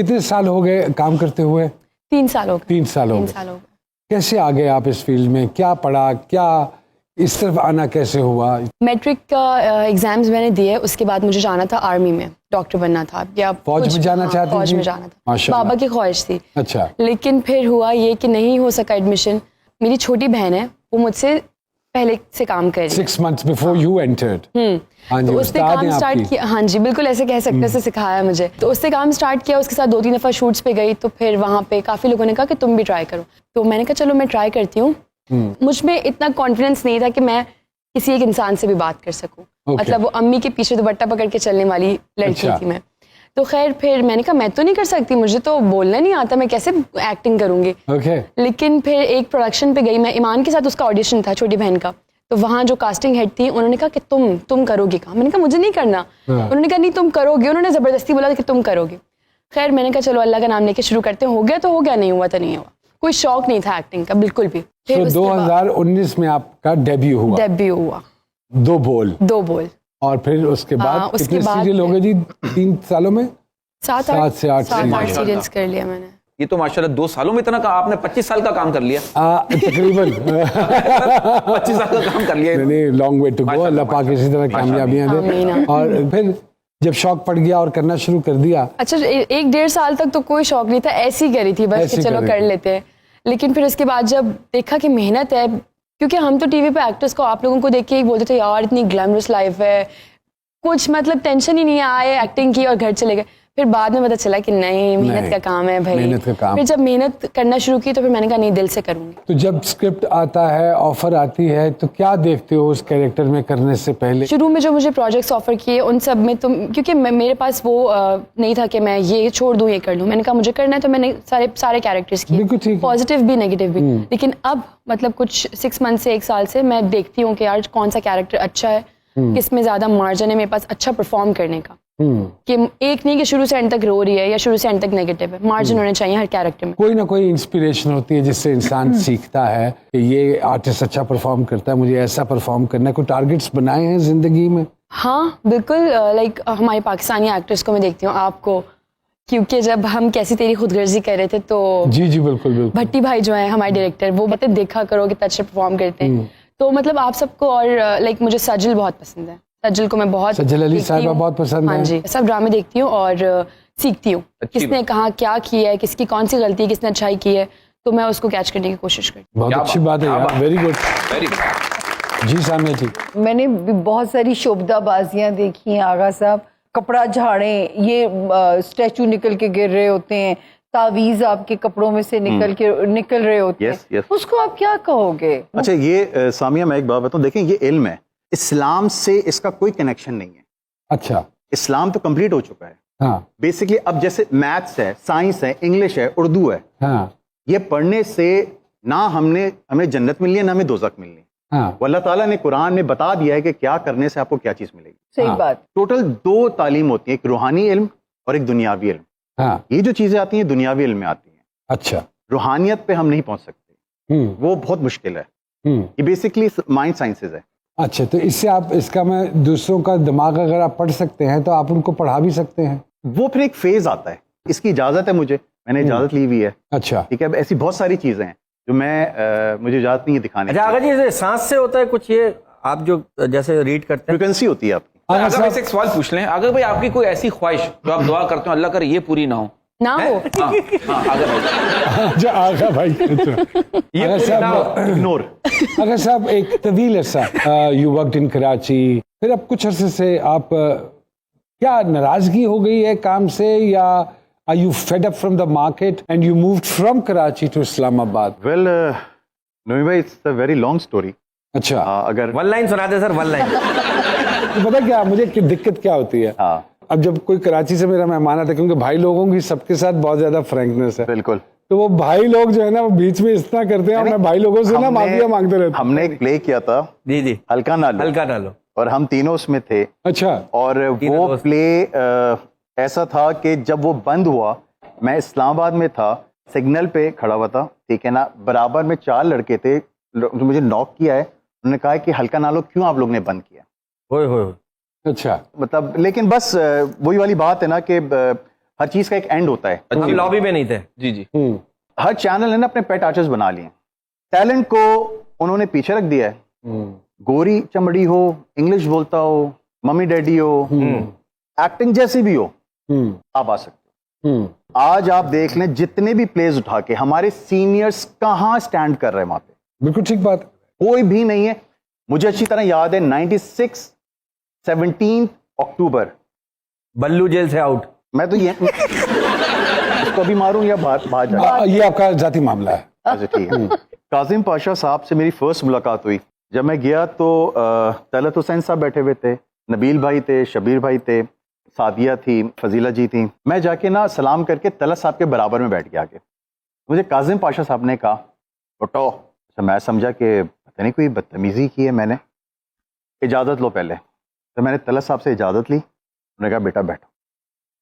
कितने साल हो गए काम करते हुए? 3 साल हो गए। 3 साल हो 3 गए। साल हो गए। कैसे आ गए आप इस फील्ड में? क्या पढ़ा, क्या इस तरफ आना कैसे हुआ? मैट्रिक का एग्जाम्स मैंने दिए, उसके बाद मुझे जाना था आर्मी में, डॉक्टर बनना था या फौज में जाना चाहती फौज थी? में जाना था, माशाल्लाह। बाबा की ख्वाहिश थी। अच्छा। लेकिन फिर हुआ ये कि नहीं हो सका एडमिशन। मेरी छोटी बहन है, वो मुझसे पहले से काम कर रही है। 6 months before you entered। हाँ जी, तो उसने उस्ताद काम हैं स्टार्ट आपकी। किया। हाँ जी, बिल्कुल ऐसे कह सकते हैं, उसने सिखाया मुझे। तो उससे काम स्टार्ट किया, उसके साथ 2-3 दफ़ा शूट्स पे गई, तो फिर वहाँ पे काफ़ी लोगों ने कहा कि तुम भी ट्राई करो। तो मैंने कहा चलो मैं ट्राई करती हूँ। मुझ में इतना कॉन्फिडेंस नहीं था कि मैं किसी एक इंसान से भी बात कर सकूँ। मतलब वो अम्मी के पीछे दुपट्टा पकड़ के चलने वाली लड़की अच्छा। थी मैं। तो खैर फिर मैंने कहा मैं तो नहीं कर सकती, मुझे तो बोलना नहीं आता, मैं कैसे एक्टिंग करूँगी। ओके। लेकिन फिर एक प्रोडक्शन पे गई मैं, ईमान के साथ उसका ऑडिशन था, छोटी बहन का। तो वहाँ जो कास्टिंग हेड थी, उन्होंने कहा कि तुम करोगी काम। मैंने कहा मुझे नहीं करना। उन्होंने कहा नहीं तुम करोगे, उन्होंने ज़बरदस्ती बोला कि तुम करोगे। खैर मैंने कहा चलो अल्लाह का नाम लेके शुरू करते हैं, हो गया तो हो गया, नहीं हुआ तो नहीं हुआ। कोई शौक नहीं था एक्टिंग का बिल्कुल भी। तो 2019 में आपका डेब्यू हुआ? डेब्यू हुआ। 2 बोल। 2 बोल। और फिर उसके बाद उसके कितने बाद सीरियल हो गए जी 3 सालों में? 7 से 8 सीरियल्स कर लिया मैंने। ये तो माशाल्लाह 2 सालों में इतना का आपने 25 साल का काम कर लिया। तकरीबन 25 साल का काम कर लिया। नहीं, लॉन्ग वे टू गो। अल्लाह पाक इसी तरह कामयाबियां दे। आमीन। और फिर जब शौक पड़ गया और करना शुरू कर दिया? अच्छा 1-1.5 साल तक तो कोई शौक नहीं था, ऐसी ही करी थी बस ऐसी कि चलो करी कर थी। लेते हैं। लेकिन फिर उसके बाद जब देखा कि मेहनत है, क्योंकि हम तो टीवी पे एक्टर्स को, आप लोगों को देख के ही बोलते थे यार इतनी ग्लैमरस लाइफ है, कुछ मतलब टेंशन ही नहीं है, आए एक्टिंग की और घर चले गए। फिर बाद में पता चला कि नहीं, मेहनत का काम है भाई। मेहनत का काम। फिर जब मेहनत करना शुरू की तो फिर मैंने कहा नहीं, दिल से करूंगी। तो जब स्क्रिप्ट आता है, ऑफर आती है, तो क्या देखते हो उस कैरेक्टर में करने से पहले? शुरू में जो मुझे प्रोजेक्ट्स ऑफर किए उन सब में तो, क्योंकि मेरे पास वो नहीं था कि मैं ये छोड़ दूं ये कर लूं। मैंने कहा मुझे करना है तो मैंने सारे कैरेक्टर्स बिल्कुल ठीक किए, है। पॉजिटिव भी नेगेटिव भी। लेकिन अब मतलब कुछ 6 मंथ से 1 साल से मैं देखती हूँ कि यार कौन सा कैरेक्टर अच्छा है, किसमें ज्यादा मार्जिन है मेरे पास अच्छा परफॉर्म करने का। कि एक नहीं कि शुरू से एंड तक रो रही है या शुरू से एंड तक नेगेटिव है, मार्जिन होने चाहिए हर कैरेक्टर में। कोई ना कोई इंस्पिरेशन होती है जिससे इंसान सीखता है कि ये आर्टिस्ट अच्छा परफॉर्म करता है, मुझे ऐसा परफॉर्म करना है। कोई टारगेट्स बनाए हैं जिंदगी में? हाँ बिल्कुल। लाइक हमारे पाकिस्तानी एक्टर्स को मैं देखती हूँ, आपको, क्योंकि जब हम कैसी तेरी खुदगर्जी कर रहे थे तो जी जी बिल्कुल बिल्कुल। भट्टी भाई जो है हमारे डायरेक्टर, वो बताते देखा करो कितना अच्छा परफॉर्म करते हैं। तो मतलब आप सबको, और लाइक मुझे सजल बहुत पसंद है, सजल को मैं बहुत सजल अली देखती साहिबा हूँ। बहुत पसंद हाँ है। जी, सब ड्रामे देखती हूँ और सीखती हूँ किसने कहाँ क्या किया है, किसकी कौन सी गलती है, किसने अच्छाई की है, तो मैं उसको कैच करने की कोशिश करती हूँ। बहुत अच्छी बात है यार, वेरी गुड। Very good. जी सामने जी। मैंने भी बहुत सारी शोबदाबाजियां देखी हैं आगा साहब। कपड़ा झाड़ें, ये स्टैचू निकल के गिर रहे होते हैं, तावीज आपके कपड़ों में से निकल रहे होते हैं। Yes, yes. उसको आप क्या कहोगे? अच्छा ये सामिया, मैं एक बात बताऊं, देखें ये इल्म है, इस्लाम से इसका कोई कनेक्शन नहीं है। अच्छा। इस्लाम तो कंप्लीट हो चुका है। हाँ बेसिकली अब जैसे मैथ्स है, साइंस है, इंग्लिश है, उर्दू है, हाँ ये पढ़ने से ना हमें जन्नत मिलनी है ना हमें दोज़ख मिलनी है। हाँ। वो अल्लाह ताला ने कुरान में बता दिया है कि क्या करने से आपको क्या चीज़ मिलेगी। सही हाँ। बात। टोटल 2 तालीम होती है, एक रूहानी इल्म और एक दुनियावी इल्म। हाँ। ये जो चीज़ें आती हैं दुनियावी इल्म में आती हैं। अच्छा। रूहानियत पे हम नहीं पहुंच सकते, वो बहुत मुश्किल है। ये बेसिकली माइंड साइंसेज है। अच्छा, तो इससे आप, इसका मैं दूसरों का दिमाग अगर आप पढ़ सकते हैं तो आप उनको पढ़ा भी सकते हैं? वो फिर एक फेज आता है, इसकी इजाजत है मुझे, मैंने इजाजत ली हुई है। अच्छा। ठीक है, ऐसी बहुत सारी चीजें हैं जो मुझे इजाजत नहीं है दिखाने अच्छा, अगर ये सांस से होता है कुछ, ये आप जो जैसे रीड करते हैं, फ्रिक्वेंसी होती है आपकी। अगर भाई से एक सवाल पूछ लें, अगर भाई आपकी कोई ऐसी ख्वाहिश जो आप दुआ करते हो अल्लाह करे ये पूरी ना हो, ना हो। हाँ, हाँ, अगर भाई अच्छा आगा भाई। ये अगर पूरी ना हो, साहब, इग्नोर। अगर साहब एक तवील अरसा यू वर्कड इन कराची, फिर अब कुछ अरसे से आप क्या नाराजगी हो गई है काम से, या are you fed up from the market and you moved from Karachi to Islamabad? Well Nabi भाई, it's a very long story. अच्छा। अगर 1 लाइन सुना दे सर, 1 लाइन। तो पता क्या मुझे दिक्कत क्या होती है? हाँ अब जब कोई कराची से मेरा मेहमान आता है, क्योंकि भाई लोगों की सबके साथ बहुत ज्यादा फ्रैंकनेस है, बिल्कुल, तो वो भाई लोग जो है ना वो बीच में इतना करते हैं, और मैं भाई लोगों से ना माफिया मांगते रहता हूं। हमने एक प्ले किया था, जी जी, हल्का ना लो, हल्का डालो। और हम तीनों उसमें थे। अच्छा। और तीनों वो दोस्त। प्ले ऐसा था कि जब वो बंद हुआ, मैं इस्लामाबाद में था, सिग्नल पे खड़ा हुआ था, ठीक है ना, बराबर में 4 लड़के थे जो मुझे नॉक किया है। उन्होंने कहा कि हल्का ना लो, क्यों आप लोग ने बंद किया? होए होए। अच्छा। मतलब लेकिन बस वही वाली बात है ना कि हर चीज का एक एंड होता है। हम लॉबी में नहीं थे। जी जी। हर चैनल ने ना अपने पेट आर्टिस्ट बना लिए। टैलेंट को उन्होंने पीछे रख दिया है। गोरी चमड़ी हो, इंग्लिश बोलता हो, मम्मी डैडी हो, एक्टिंग जैसी भी हो, आप आ सकते हो। आज आप देख लें जितने भी प्लेस उठा के हमारे सीनियर्स कहां स्टैंड कर रहे हैं वहां पे, बिल्कुल ठीक बात। कोई भी नहीं है। मुझे अच्छी तरह याद है 96 17 अक्टूबर, बल्लू जेल से आउट। मैं तो ये इसको भी मारूं या बाहर जाऊं? ये आपका जाती मामला है। अच्छा ठीक है। काजिम पाशा साहब से मेरी फर्स्ट मुलाकात हुई। जब मैं गया तो तलत हुसैन साहब बैठे हुए थे, नबील भाई थे, शबीर भाई थे, सादिया थी, फजीला जी थी। मैं जाके ना सलाम करके तलत साहब के बराबर में बैठ गया आके। मुझे काजिम पाशा साहब ने कहा उठो। अच्छा, मैं समझा कि पता नहीं कोई बदतमीजी की है मैंने। इजाज़त लो पहले। तो मैंने तलत साहब से इजाज़त ली। उन्होंने कहा बेटा बैठो।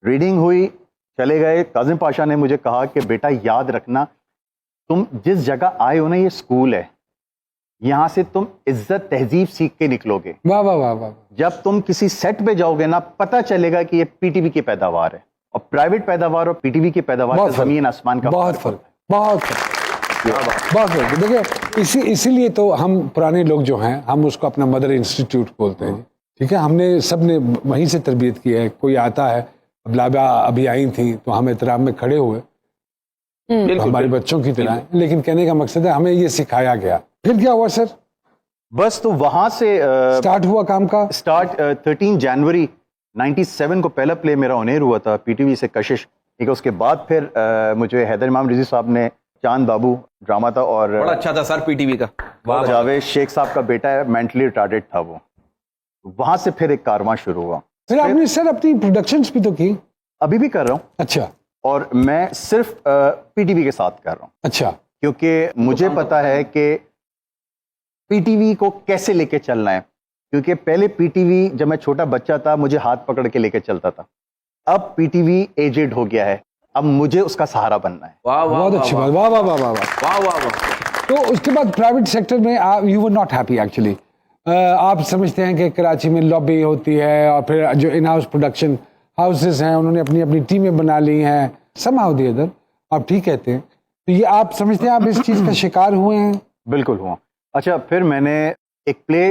रीडिंग हुई, चले गए। काजिम पाशा ने मुझे कहा कि बेटा याद रखना, तुम जिस जगह आए हो ना ये स्कूल है, यहां से तुम इज्जत तहजीब सीख के निकलोगे। वाह वाह वाह वाह। जब तुम किसी सेट पे जाओगे ना, पता चलेगा कि ये पीटीवी की पैदावार है। और प्राइवेट पैदावार और पीटीवी की पैदावार बहुत का फर्क। जमीन आसमान का बहुत फर्क, बहुत फर्क, बहुत फर्क। देखिए इसीलिए तो हम पुराने लोग जो हैं, हम उसको अपना मदर इंस्टीट्यूट बोलते हैं। ठीक है, हमने सबने वहीं से तरबियत की है। कोई आता है, अब लाबा अभी आई थी तो हम एहतराम में खड़े हुए, तो हमारे बच्चों की तरह। लेकिन कहने का मकसद है हमें ये सिखाया गया। फिर क्या हुआ सर? बस तो वहां से स्टार्ट हुआ काम का। स्टार्ट 13 जनवरी 97 को पहला प्ले मेरा ऑन एयर हुआ था पीटीवी से, कशिश। ठीक है, उसके बाद फिर मुझे हैदर इमाम रिजी साहब ने, चांद बाबू ड्रामा था, और बड़ा अच्छा था सर पीटीवी का। जावेद शेख साहब का बेटा है, मेंटली रिटार्डेड था वो। वहां से फिर एक कारवां शुरू हुआ। फिर आपने सर अपनी प्रोडक्शंस भी तो की। अभी भी कर रहा हूँ, अच्छा और मैं सिर्फ पीटीवी के साथ कर रहा हूँ, अच्छा। क्योंकि मुझे पता है कि पीटीवी को कैसे लेके चलना है। क्योंकि पहले पीटीवी जब मैं छोटा बच्चा था मुझे हाथ पकड़ के लेके चलता था। अब पीटीवी एजेड हो गया है, अब मुझे उसका सहारा बनना है। वाह वाह बहुत अच्छी बात। वाह वाह वाह वाह वाह। वाह वाह वाह। तो उसके बाद प्राइवेट सेक्टर में you were not happy actually. आप समझते हैं कि कराची में लॉबी होती है, और फिर जो इन हाउस प्रोडक्शन हाउसेस हैं उन्होंने अपनी अपनी टीमें बना ली हैं, समहाउ द अदर। आप ठीक कहते हैं। तो ये आप समझते हैं आप इस चीज़ का शिकार हुए हैं? बिल्कुल हुआ। अच्छा, फिर मैंने एक प्ले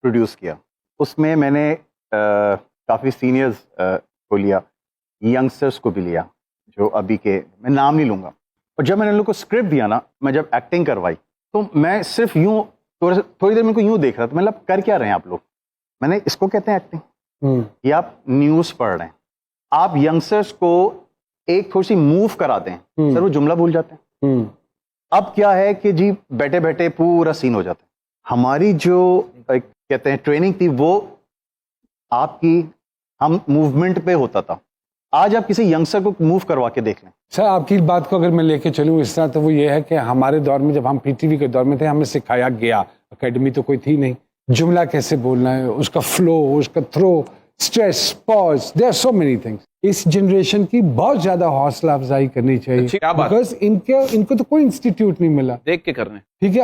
प्रोड्यूस किया। उसमें मैंने काफ़ी सीनियर्स को लिया, यंगस्टर्स को भी लिया, जो अभी के, मैं नाम नहीं लूँगा। और जब मैंने उन लोग को स्क्रिप्ट दिया ना, मैं जब एक्टिंग करवाई, तो मैं सिर्फ यूँ थोड़ी देर मेरे को यूँ देख रहा था। मतलब कर क्या रहे हैं आप लोग? मैंने इसको कहते हैं एक्टिंग, या आप न्यूज़ पढ़ रहे हैं। आप यंगस्टर्स को एक थोड़ी सी मूव कराते हैं, सर वो जुमला भूल जाते हैं। अब क्या है कि जी बैठे बैठे पूरा सीन हो जाता है। हमारी जो कहते हैं ट्रेनिंग थी, वो आपकी हम मूवमेंट पे होता था। आज आप किसी यंगस्टर को मूव करवा के देख लें। सर आपकी बात को अगर मैं लेके चलूँ इस तरह, तो वो ये है कि हमारे दौर में, जब हम पीटीवी के दौर में थे, हमें सिखाया गया, एकेडमी तो कोई थी नहीं, जुमला कैसे बोलना है, उसका फ्लो, उसका throw, stress, pause, there are so many things. इस जनरेशन की बहुत ज्यादा हौसला अफजाई करनी चाहिए, अच्छी क्या बात। बिकॉज इनको तो कोई इंस्टीट्यूट नहीं मिला। देख के करने। ठीक है।